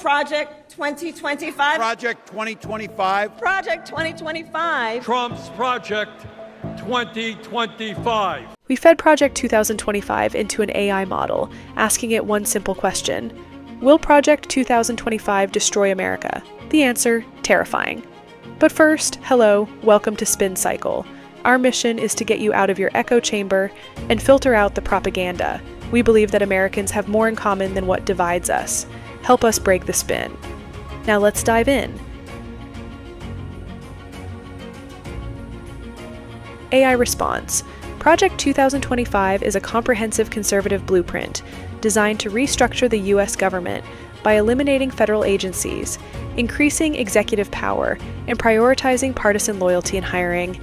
Project 2025. Project 2025. Project 2025. Trump's Project 2025. We fed Project 2025 into an AI model, asking it one simple question: will Project 2025 destroy America? The answer: terrifying. But first, hello, welcome to Spin Cycle. Our mission is to get you out of your echo chamber and filter out the propaganda. We believe that Americans have more in common than what divides us. Help us break the spin. Now let's dive in. AI response. Project 2025 is a comprehensive conservative blueprint designed to restructure the U.S. government by eliminating federal agencies, increasing executive power, and prioritizing partisan loyalty in hiring.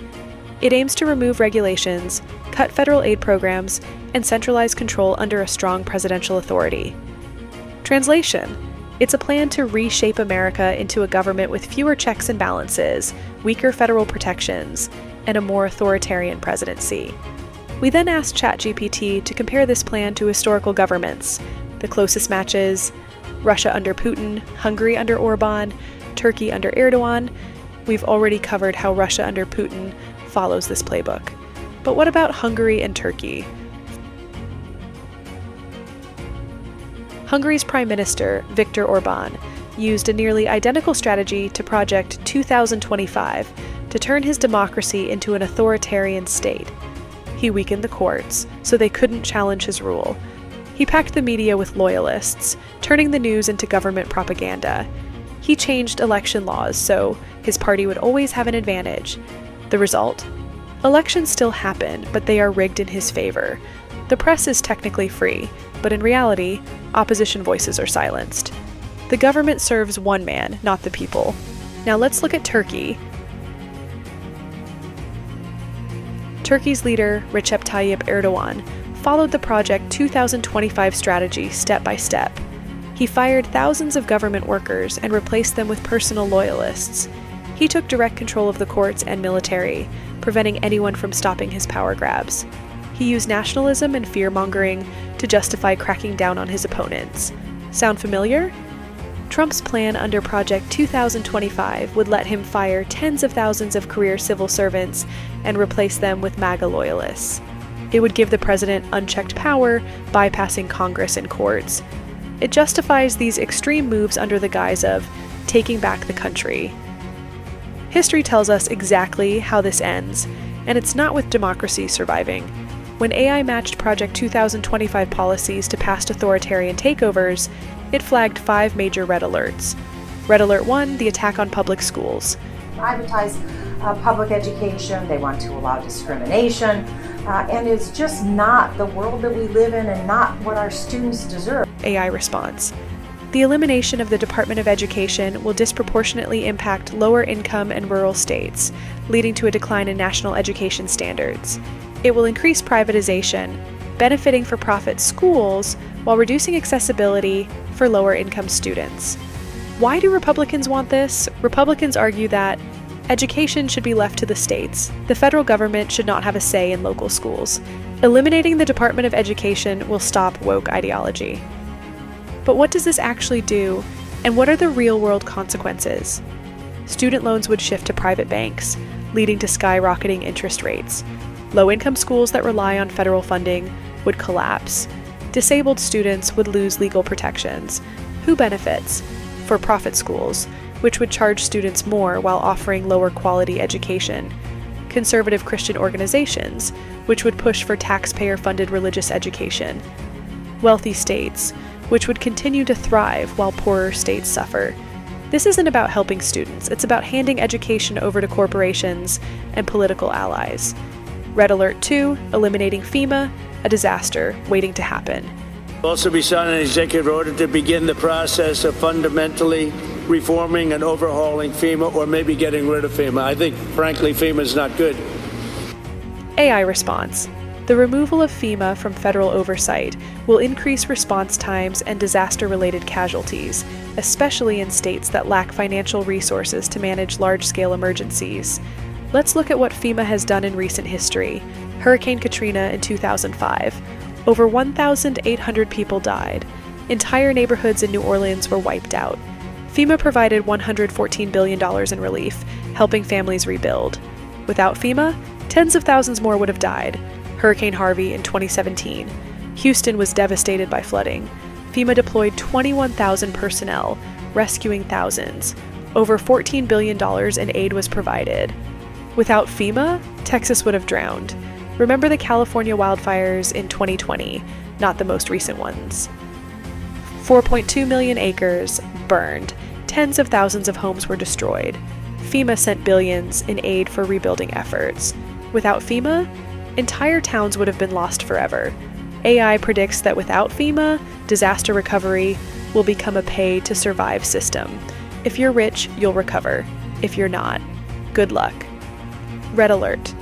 It aims to remove regulations, cut federal aid programs, and centralize control under a strong presidential authority. Translation: it's a plan to reshape America into a government with fewer checks and balances, weaker federal protections, and a more authoritarian presidency. We then asked ChatGPT to compare this plan to historical governments. The closest matches: Russia under Putin, Hungary under Orbán, Turkey under Erdoğan. We've already covered how Russia under Putin follows this playbook. But what about Hungary and Turkey? Hungary's Prime Minister, Viktor Orbán, used a nearly identical strategy to Project 2025 to turn his democracy into an authoritarian state. He weakened the courts, so they couldn't challenge his rule. He packed the media with loyalists, turning the news into government propaganda. He changed election laws so his party would always have an advantage. The result? Elections still happen, but they are rigged in his favor. The press is technically free, but in reality, opposition voices are silenced. The government serves one man, not the people. Now let's look at Turkey. Turkey's leader, Recep Tayyip Erdoğan, followed the Project 2025 strategy step by step. He fired thousands of government workers and replaced them with personal loyalists. He took direct control of the courts and military, preventing anyone from stopping his power grabs. He used nationalism and fear-mongering to justify cracking down on his opponents. Sound familiar? Trump's plan under Project 2025 would let him fire tens of thousands of career civil servants and replace them with MAGA loyalists. It would give the president unchecked power, bypassing Congress and courts. It justifies these extreme moves under the guise of taking back the country. History tells us exactly how this ends, and it's not with democracy surviving. When AI matched Project 2025 policies to past authoritarian takeovers, it flagged 5 major red alerts. Red Alert 1, the attack on public schools. Privatize public education, they want to allow discrimination, and it's just not the world that we live in and not what our students deserve. AI response. The elimination of the Department of Education will disproportionately impact lower income and rural states, leading to a decline in national education standards. It will increase privatization, benefiting for-profit schools while reducing accessibility for lower income students. Why do Republicans want this? Republicans argue that education should be left to the states. The federal government should not have a say in local schools. Eliminating the Department of Education will stop woke ideology. But what does this actually do, and what are the real-world consequences? Student loans would shift to private banks, leading to skyrocketing interest rates. Low-income schools that rely on federal funding would collapse. Disabled students would lose legal protections. Who benefits? For-profit schools, which would charge students more while offering lower quality education. Conservative Christian organizations, which would push for taxpayer-funded religious education. Wealthy states, which would continue to thrive while poorer states suffer. This isn't about helping students, it's about handing education over to corporations and political allies. Red Alert 2, eliminating FEMA, a disaster waiting to happen. Also be signed an executive order to begin the process of fundamentally reforming and overhauling FEMA, or maybe getting rid of FEMA. I think, frankly, FEMA is not good. AI response. The removal of FEMA from federal oversight will increase response times and disaster-related casualties, especially in states that lack financial resources to manage large-scale emergencies. Let's look at what FEMA has done in recent history. Hurricane Katrina in 2005. Over 1,800 people died. Entire neighborhoods in New Orleans were wiped out. FEMA provided $114 billion in relief, helping families rebuild. Without FEMA, tens of thousands more would have died. Hurricane Harvey in 2017. Houston was devastated by flooding. FEMA deployed 21,000 personnel, rescuing thousands. Over $14 billion in aid was provided. Without FEMA, Texas would have drowned. Remember the California wildfires in 2020, not the most recent ones. 4.2 million acres burned. Tens of thousands of homes were destroyed. FEMA sent billions in aid for rebuilding efforts. Without FEMA, entire towns would have been lost forever. AI predicts that without FEMA, disaster recovery will become a pay-to-survive system. If you're rich, you'll recover. If you're not, good luck. Red alert.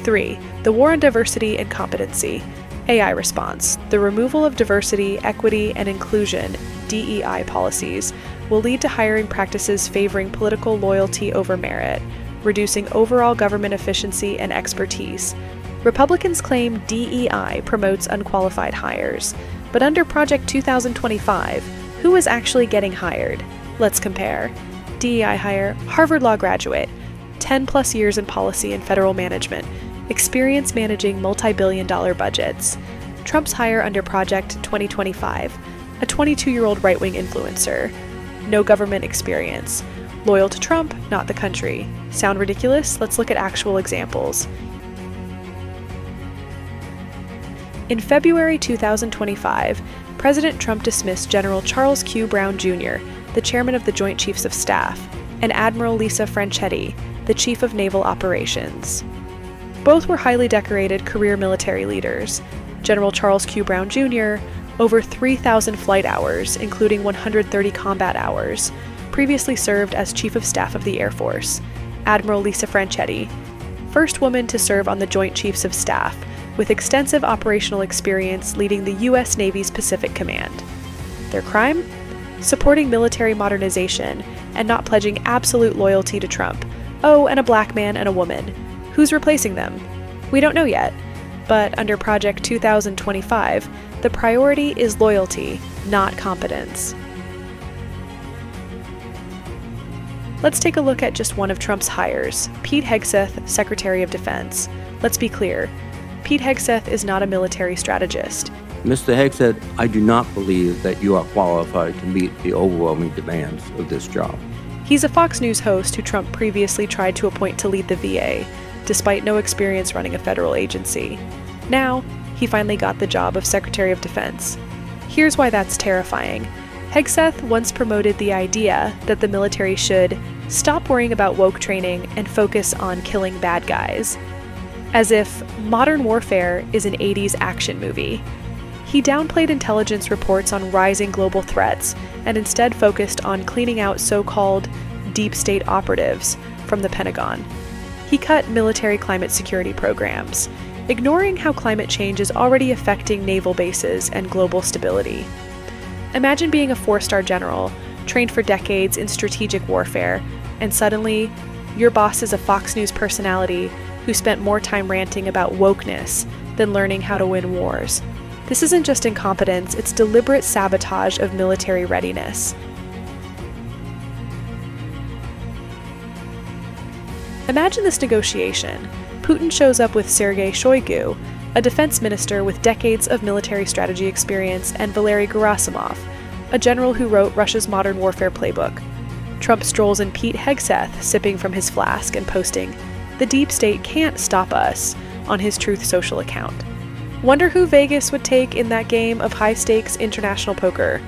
3. The war on diversity and competency. AI response. The removal of diversity, equity, and inclusion (DEI) policies will lead to hiring practices favoring political loyalty over merit, reducing overall government efficiency and expertise. Republicans claim DEI promotes unqualified hires, but under Project 2025, who is actually getting hired? Let's compare. DEI hire, Harvard Law graduate, 10+ years in policy and federal management, experience managing multi-billion-dollar budgets. Trump's hire under Project 2025, a 22-year-old right-wing influencer. No government experience. Loyal to Trump, not the country. Sound ridiculous? Let's look at actual examples. In February 2025, President Trump dismissed General Charles Q. Brown Jr., the chairman of the Joint Chiefs of Staff, and Admiral Lisa Franchetti, the chief of naval operations. Both were highly decorated career military leaders. General Charles Q. Brown Jr., over 3,000 flight hours, including 130 combat hours, previously served as Chief of Staff of the Air Force. Admiral Lisa Franchetti, first woman to serve on the Joint Chiefs of Staff, with extensive operational experience leading the U.S. Navy's Pacific Command. Their crime? Supporting military modernization and not pledging absolute loyalty to Trump. Oh, and a black man and a woman. Who's replacing them? We don't know yet. But under Project 2025, the priority is loyalty, not competence. Let's take a look at just one of Trump's hires, Pete Hegseth, Secretary of Defense. Let's be clear. Pete Hegseth is not a military strategist. Mr. Hegseth, I do not believe that you are qualified to meet the overwhelming demands of this job. He's a Fox News host who Trump previously tried to appoint to lead the VA, despite no experience running a federal agency. Now, he finally got the job of Secretary of Defense. Here's why that's terrifying. Hegseth once promoted the idea that the military should stop worrying about woke training and focus on killing bad guys. As if modern warfare is an 80s action movie. He downplayed intelligence reports on rising global threats and instead focused on cleaning out so-called deep state operatives from the Pentagon. He cut military climate security programs, ignoring how climate change is already affecting naval bases and global stability. Imagine being a 4-star general, trained for decades in strategic warfare, and suddenly, your boss is a Fox News personality who spent more time ranting about wokeness than learning how to win wars. This isn't just incompetence, it's deliberate sabotage of military readiness. Imagine this negotiation. Putin shows up with Sergei Shoigu, a defense minister with decades of military strategy experience, and Valery Gerasimov, a general who wrote Russia's modern warfare playbook. Trump strolls in Pete Hegseth, sipping from his flask and posting, "The deep state can't stop us," on his Truth Social account. Wonder who Vegas would take in that game of high-stakes international poker.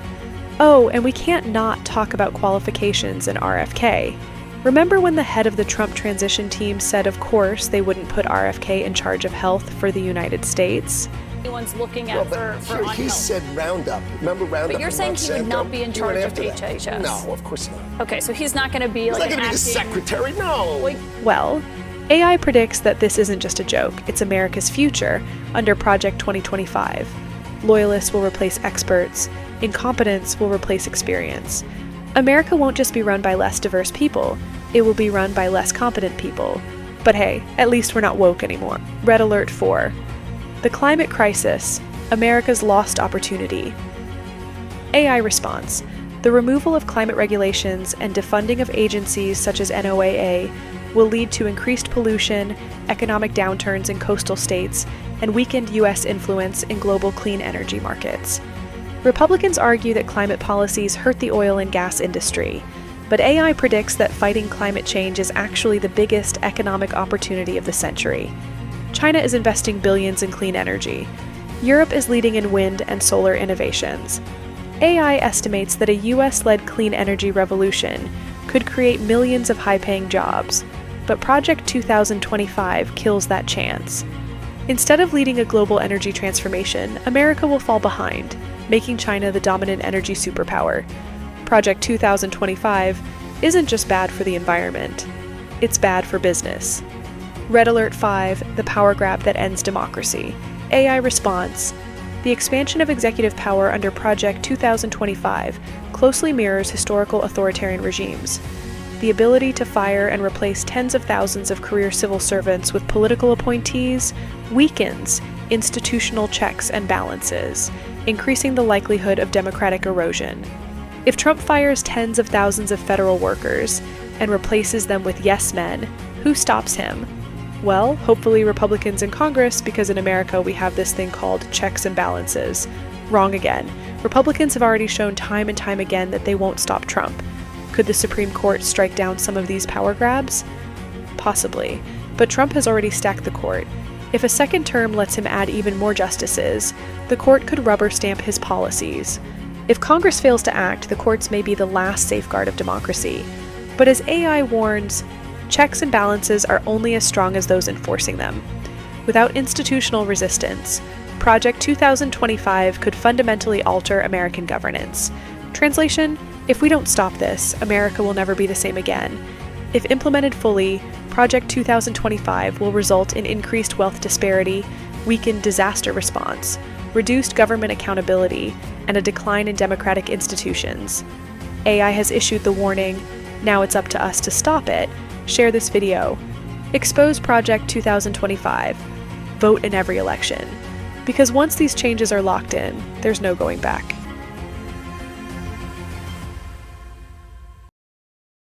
Oh, and we can't not talk about qualifications and RFK. Remember when the head of the Trump transition team said of course they wouldn't put RFK in charge of health for the United States? Anyone's looking at for on he health. said Roundup. Remember Roundup? But you're saying he would not be in charge of HHS. No, of course not. Okay, so he's not going to be He's like not an going to be the acting. secretary. No. Well, AI predicts that this isn't just a joke, it's America's future under Project 2025. Loyalists will replace experts, incompetence will replace experience. America won't just be run by less diverse people, it will be run by less competent people. But hey, at least we're not woke anymore. Red Alert 4. The climate crisis, America's lost opportunity. AI response. The removal of climate regulations and defunding of agencies such as NOAA will lead to increased pollution, economic downturns in coastal states, and weakened U.S. influence in global clean energy markets. Republicans argue that climate policies hurt the oil and gas industry, but AI predicts that fighting climate change is actually the biggest economic opportunity of the century. China is investing billions in clean energy. Europe is leading in wind and solar innovations. AI estimates that a US-led clean energy revolution could create millions of high-paying jobs, but Project 2025 kills that chance. Instead of leading a global energy transformation, America will fall behind, making China the dominant energy superpower. Project 2025 isn't just bad for the environment, it's bad for business. Red Alert 5, the power grab that ends democracy. AI response. The expansion of executive power under Project 2025 closely mirrors historical authoritarian regimes. The ability to fire and replace tens of thousands of career civil servants with political appointees weakens institutional checks and balances, increasing the likelihood of democratic erosion. If Trump fires tens of thousands of federal workers and replaces them with yes men, who stops him? Well, hopefully Republicans in Congress, because in America we have this thing called checks and balances. Wrong again. Republicans have already shown time and time again that they won't stop Trump. Could the Supreme Court strike down some of these power grabs? Possibly. But Trump has already stacked the court. If a second term lets him add even more justices, the court could rubber stamp his policies. If Congress fails to act, the courts may be the last safeguard of democracy. But as AI warns, checks and balances are only as strong as those enforcing them. Without institutional resistance, Project 2025 could fundamentally alter American governance. Translation: if we don't stop this, America will never be the same again. If implemented fully, Project 2025 will result in increased wealth disparity, weakened disaster response, reduced government accountability, and a decline in democratic institutions. AI has issued the warning. Now it's up to us to stop it. Share this video. Expose Project 2025. Vote in every election. Because once these changes are locked in, there's no going back.